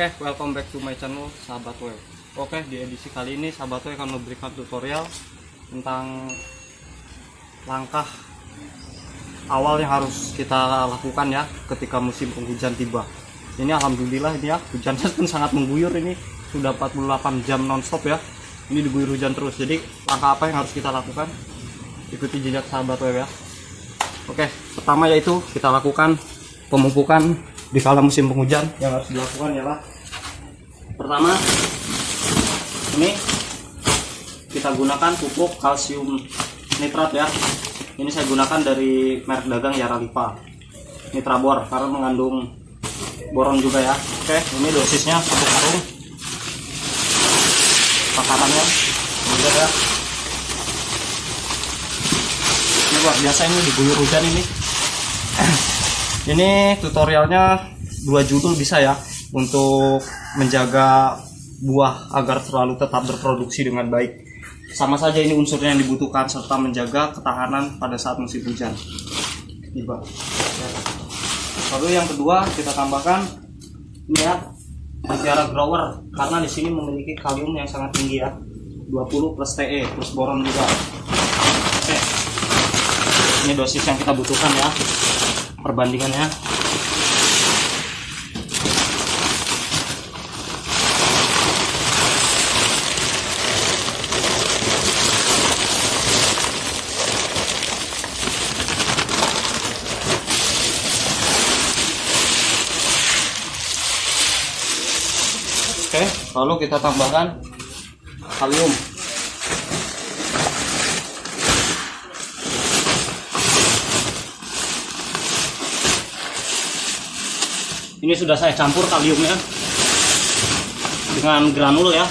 Oke, welcome back to my channel Sahabat Web. Oke, di edisi kali ini Sahabat Web akan memberikan tutorial tentang langkah awal yang harus kita lakukan ya ketika musim penghujan tiba. Ini alhamdulillah ini ya, hujannya pun sangat mengguyur, ini sudah 48 jam nonstop ya. Ini diguyur hujan terus. Jadi langkah apa yang harus kita lakukan? Ikuti jejak Sahabat Web ya. Oke, pertama yaitu kita lakukan pemupukan di kala musim penghujan. Yang harus dilakukan ialah pertama, ini kita gunakan pupuk kalsium nitrat ya. Ini saya gunakan dari merek dagang Yaralipa Nitrabor karena mengandung boron juga ya. Oke, ini dosisnya 1 karung. Takarannya lihat ya. Ini luar biasa, ini diguyur hujan ini. Ini tutorialnya 2 judul bisa ya, untuk menjaga buah agar selalu tetap berproduksi dengan baik. Sama saja ini unsurnya yang dibutuhkan, serta menjaga ketahanan pada saat musim hujan tiba. Lalu yang kedua kita tambahkan ini ya, Mutiara Grower, karena di sini memiliki kalium yang sangat tinggi ya, 20 plus Te plus boron juga. Oke, ini dosis yang kita butuhkan ya, perbandingannya. Oke, lalu kita tambahkan kalium. Ini sudah saya campur kaliumnya dengan granul ya,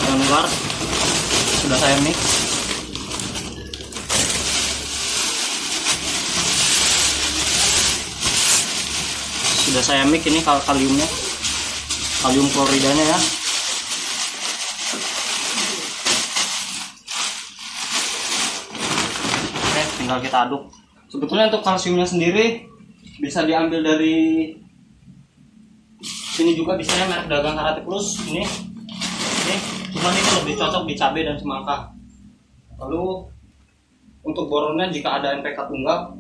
granular, sudah saya mix. Sudah saya mix ini kaliumnya, kalium kloridanya ya. Oke, tinggal kita aduk. Sebetulnya untuk kalsiumnya sendiri bisa diambil dari sini juga, bisa ya, merek dagang Karate Plus ini. Cuman ini lebih cocok di cabai dan semangka. Lalu untuk boronnya, jika ada NPK tunggal,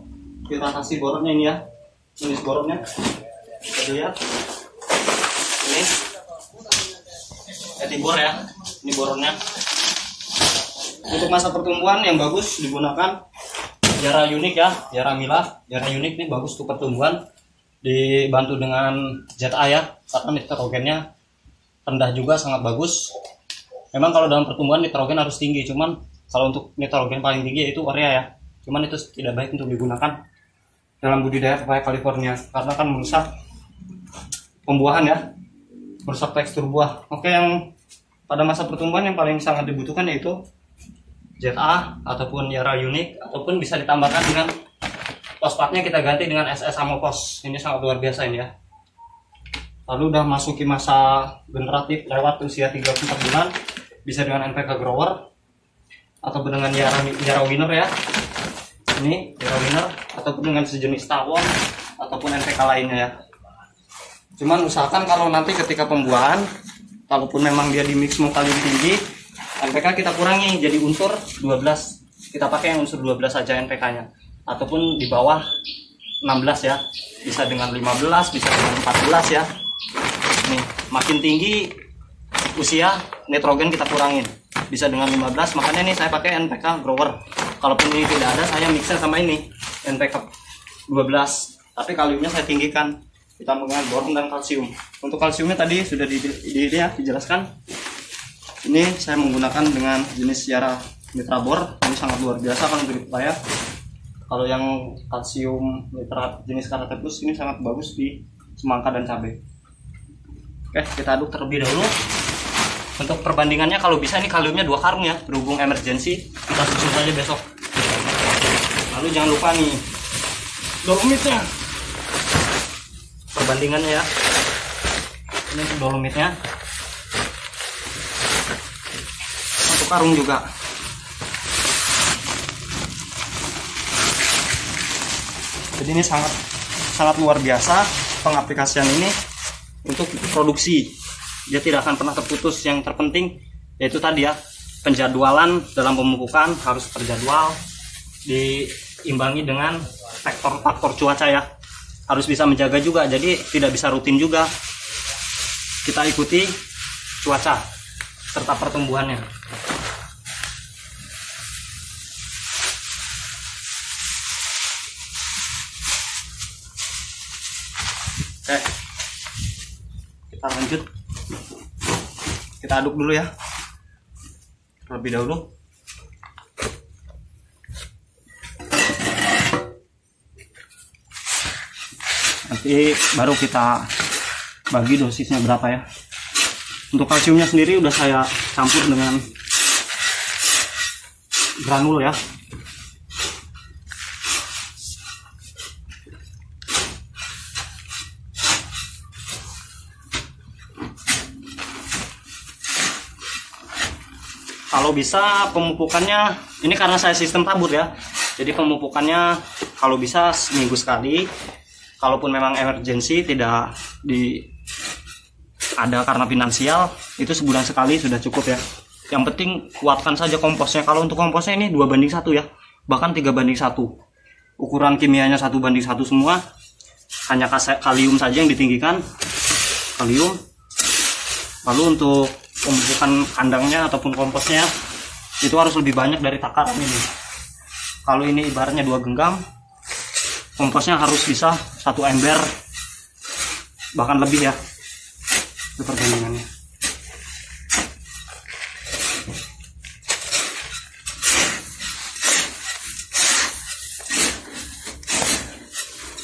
kita kasih boronnya ini ya, jenis boronnya kita lihat ini Etibor ya, ini boronnya. Untuk masa pertumbuhan yang bagus digunakan Yara Unik ya, Yara Mila. Yara Unik ini bagus untuk pertumbuhan, dibantu dengan ZA ya, karena nitrogennya rendah juga, sangat bagus. Memang kalau dalam pertumbuhan nitrogen harus tinggi, cuman kalau untuk nitrogen paling tinggi itu urea ya. Cuman itu tidak baik untuk digunakan dalam budidaya pepaya California karena kan merusak pembuahan ya, merusak tekstur buah. Oke, yang pada masa pertumbuhan yang paling sangat dibutuhkan yaitu ZA ataupun Yara Unik, ataupun bisa ditambahkan dengan fosfatnya kita ganti dengan SS Amofos. Ini sangat luar biasa ini ya. Lalu udah masuki masa generatif lewat usia 34 bulan, bisa dengan NPK Grower ataupun dengan Yara Winner ya. Ini Yara Winner ataupun dengan sejenis tawon ataupun NPK lainnya ya. Cuman usahakan kalau nanti ketika pembuahan, kalaupun memang dia di mix mau kalium tinggi, NPK kita kurangi jadi unsur 12. Kita pakai yang unsur 12 saja NPK-nya. Ataupun di bawah 16 ya. Bisa dengan 15, bisa dengan 14 ya. Nih, makin tinggi usia, nitrogen kita kurangin. Bisa dengan 15, makanya nih saya pakai NPK Grower. Kalaupun ini tidak ada, saya mixer sama ini NPK 12. Tapi kaliumnya saya tinggikan, ditambah dengan boron dan kalsium. Untuk kalsiumnya tadi sudah dijelaskan. Ini saya menggunakan dengan jenis Yara Nitrabor. Ini sangat luar biasa kalau untuk pepaya. Kalau yang kalsium nitrat jenis Karate Plus ini sangat bagus di semangka dan cabai. Oke, kita aduk terlebih dahulu. Untuk perbandingannya kalau bisa ini kaliumnya 2 karung ya, berhubung emergensi kita susun saja besok. Lalu jangan lupa nih dolomitnya, perbandingannya ya. Ini untuk dolomitnya, untuk karung juga. Jadi ini sangat luar biasa pengaplikasian ini untuk produksi. Dia tidak akan pernah terputus. Yang terpenting yaitu tadi ya, penjadwalan dalam pemupukan harus terjadwal, diimbangi dengan faktor cuaca ya, harus bisa menjaga juga. Jadi tidak bisa rutin juga, kita ikuti cuaca serta pertumbuhannya. Oke, kita lanjut, kita aduk dulu ya terlebih dahulu. Nanti baru kita bagi dosisnya berapa ya. Untuk kalsiumnya sendiri udah saya campur dengan granul ya. Kalau bisa pemupukannya, ini karena saya sistem tabur ya, jadi pemupukannya kalau bisa seminggu sekali. Kalaupun memang emergensi tidak ada karena finansial, itu sebulan sekali sudah cukup ya. Yang penting kuatkan saja komposnya. Kalau untuk komposnya ini 2:1 ya, bahkan 3:1. Ukuran kimianya 1:1 semua, hanya kalium saja yang ditinggikan, kalium. Lalu untuk pemupukan kandangnya ataupun komposnya itu harus lebih banyak dari takaran ini. Kalau ini ibaratnya 2 genggam, komposnya harus bisa 1 ember bahkan lebih ya, itu perbandingannya.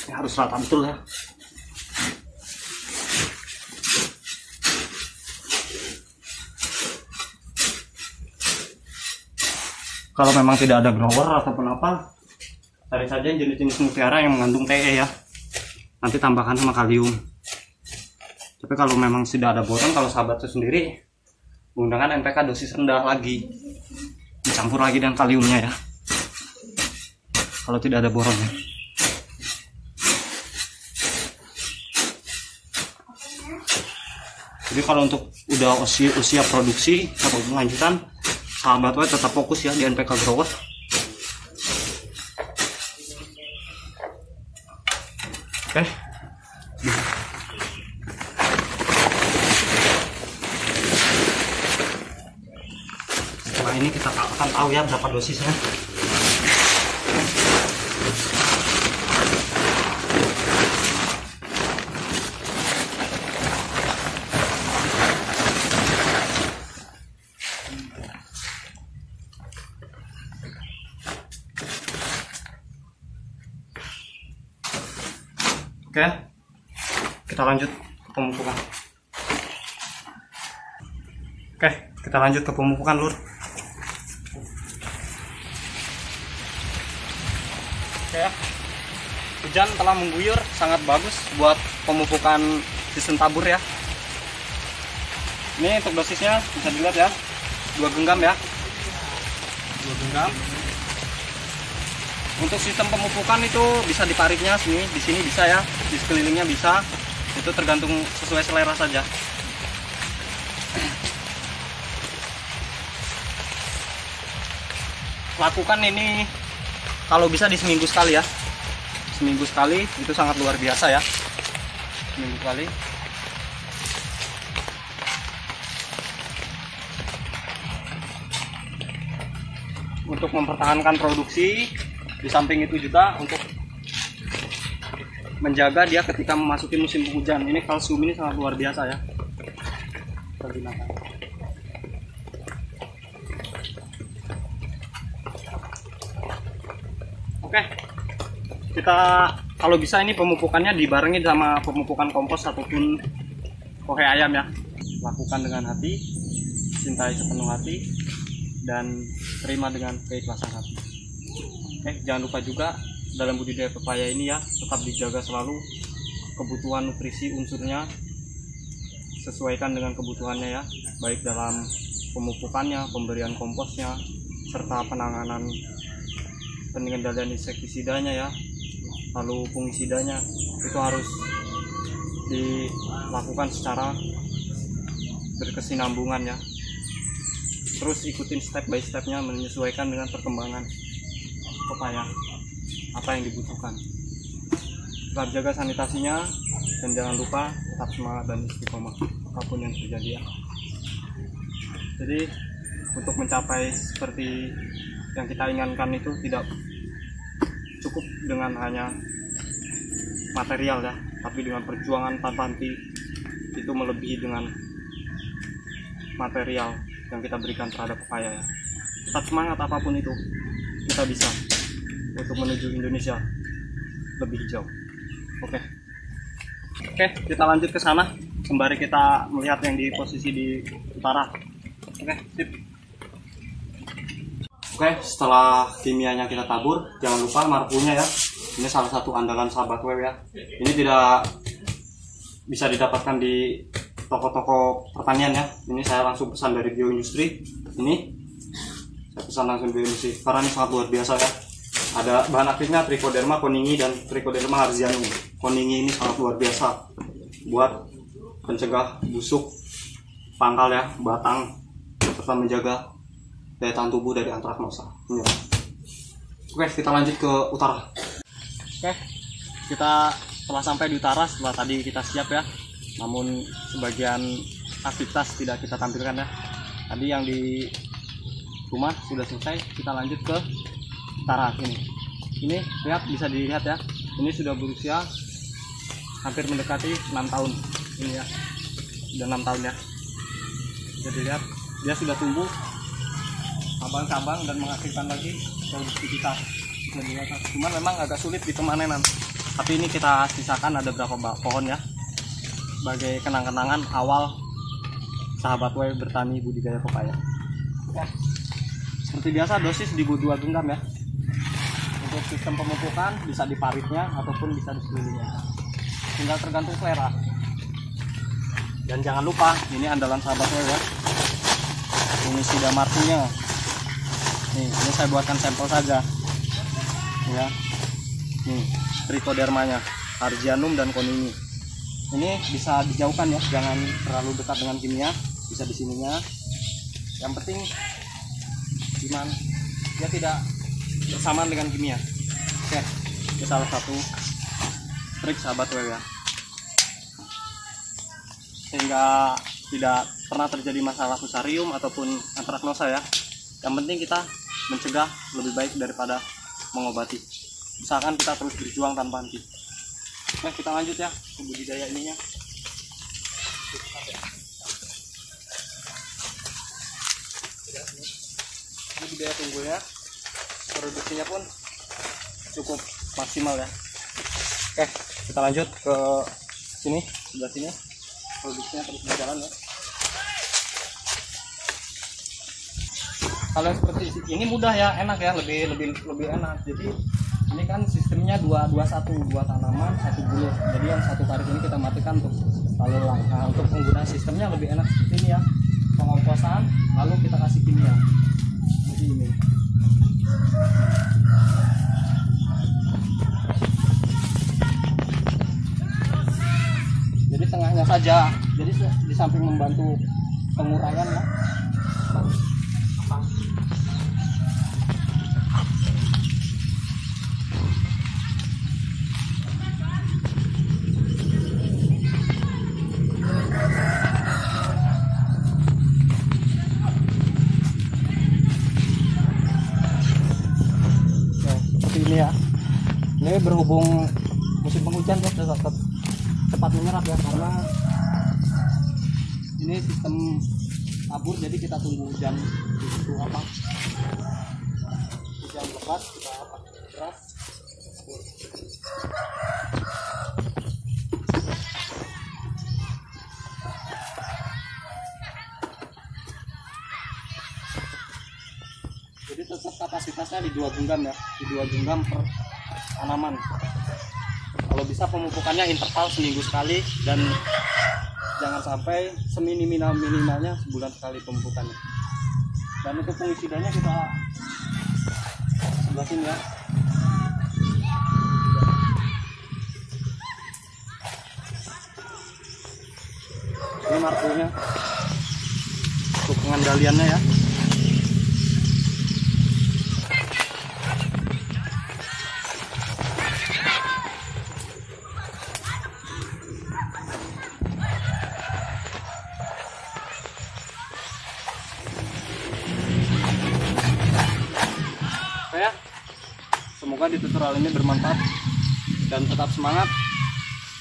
Ini harus rata betul ya. Kalau memang tidak ada grower ataupun apa, cari saja jenis-jenis mutiara yang mengandung Te ya, nanti tambahkan sama kalium. Tapi kalau memang sudah ada boron, kalau sahabat itu sendiri menggunakan NPK dosis rendah lagi, dicampur lagi dengan kaliumnya ya, kalau tidak ada boron ya. Jadi kalau untuk udah usia produksi atau lanjutan, sahabat W tetap fokus ya di NPK grower. Oke. Setelah ini kita akan tahu ya berapa dosisnya. Oke, kita lanjut pemupukan. Oke, kita lanjut ke pemupukan lur. Oke, hujan telah mengguyur, sangat bagus buat pemupukan sistem tabur ya. Ini untuk dosisnya bisa dilihat ya, 2 genggam ya, 2 genggam. Untuk sistem pemupukan itu bisa di paritnya sini, di sini bisa ya, di sekelilingnya bisa. Itu tergantung sesuai selera saja. Lakukan ini kalau bisa di seminggu sekali ya. Seminggu sekali itu sangat luar biasa ya. Seminggu sekali. Untuk mempertahankan produksi. Di samping itu juga untuk menjaga dia ketika memasuki musim penghujan. Ini kalsium ini sangat luar biasa ya. Pergunakan. Oke. Kita kalau bisa ini pemupukannya dibarengi sama pemupukan kompos ataupun kohe ayam ya. Lakukan dengan hati, cintai sepenuh hati, dan terima dengan keikhlasan hati. Jangan lupa juga dalam budidaya pepaya ini ya, tetap dijaga selalu kebutuhan nutrisi unsurnya, sesuaikan dengan kebutuhannya ya, baik dalam pemupukannya, pemberian komposnya, serta penanganan pengendalian insektisidanya ya, lalu fungisidanya itu harus dilakukan secara berkesinambungan ya. Terus ikutin step by stepnya, menyesuaikan dengan perkembangan pepaya apa yang dibutuhkan. Tetap jaga sanitasinya dan jangan lupa tetap semangat dan istiqomah apapun yang terjadi ya. Jadi untuk mencapai seperti yang kita inginkan itu tidak cukup dengan hanya material ya, tapi dengan perjuangan tanpa henti itu melebihi dengan material yang kita berikan terhadap pepaya ya. Tetap semangat apapun itu, kita bisa untuk menuju Indonesia lebih hijau. Oke, kita lanjut ke sana sembari kita melihat yang di posisi di utara. Oke, sip. Oke, setelah kimianya kita tabur, jangan lupa marpunya ya. Ini salah satu andalan sahabat web ya. Ini tidak bisa didapatkan di toko-toko pertanian ya. Ini saya langsung pesan dari bioindustri. Ini saya pesan langsung bioindustri karena ini sangat luar biasa ya. Ada bahan aktifnya Trichoderma conningi dan Trichoderma harzianum. Conningi ini sangat luar biasa buat pencegah busuk pangkal ya, batang, serta menjaga daya tahan tubuh dari antraknosa. Ya. Oke, kita lanjut ke utara. Oke, kita telah sampai di utara setelah tadi kita siap ya. Namun sebagian aktivitas tidak kita tampilkan ya. Tadi yang di rumah sudah selesai, kita lanjut ke utara ini. Ini lihat, bisa dilihat ya. Ini sudah berusia hampir mendekati 6 tahun. Ini ya, sudah 6 tahun ya. Bisa dilihat, dia sudah tumbuh cabang-cabang dan mengaktifkan lagi produktivitas. Cuman memang agak sulit di pemanenan. Tapi ini kita sisakan ada berapa pohon ya, sebagai kenang-kenangan awal sahabat W bertani budidaya pepaya. Ya. Seperti biasa dosis di 2 genggam ya. Untuk sistem pemupukan bisa di paritnya ataupun bisa di sekelilingnya. Tinggal tergantung selera. Dan jangan lupa ini andalan sahabat W ya. Fungisida marpunya. Nih, ini saya buatkan sampel saja. Ya. Nih, Trichodermanya, Harzianum dan Conningi. Ini bisa dijauhkan ya, jangan terlalu dekat dengan kimia, bisa di sininya. Yang penting gimana dia tidak bersamaan dengan kimia. Oke, ini salah satu trik sahabat W ya, sehingga tidak pernah terjadi masalah fusarium ataupun antraknosa ya. Yang penting kita mencegah lebih baik daripada mengobati. Usahakan kita terus berjuang tanpa henti. Nah, kita lanjut ya ke budidaya ininya. Ini budidaya tunggulnya, produksinya pun cukup maksimal ya. Oke, kita lanjut ke sini, sebelah sini. Produksinya terus berjalan ya. Kalau seperti ini mudah ya, enak ya, lebih enak. Jadi ini kan sistemnya 2-1, 2 tanaman 1 bulu. Jadi yang satu tarik ini kita matikan untuk lalu langkah. Untuk penggunaan sistemnya lebih enak seperti ini ya, pengomposan lalu kita kasih kimia. Jadi ini. Jadi tengahnya saja. Jadi di samping membantu penguraian ya. Ini ya, ini berhubung musim penghujan ya, cepat menyerap ya, karena ini sistem tabur. Jadi kita tunggu hujan itu apa, hujan lebat kita keras. Jadi tetap kapasitasnya di 2 genggam ya, di 2 genggam per tanaman. Kalau bisa pemupukannya interval seminggu sekali, dan jangan sampai seminimalnya sebulan sekali pemupukannya. Dan untuk pengisidanya kita sebelah sini ya. penggaliannya ya. Ya, semoga di tutorial ini bermanfaat dan tetap semangat,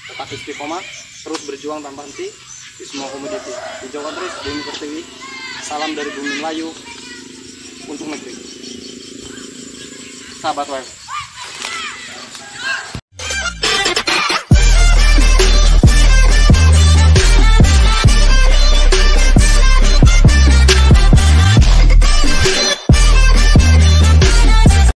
tetap istiqomah, terus berjuang tanpa henti di semua komoditi. Hijaukan terus Bumi Pertiwi. Salam dari Bumi Melayu untuk negeri. Sahabat web.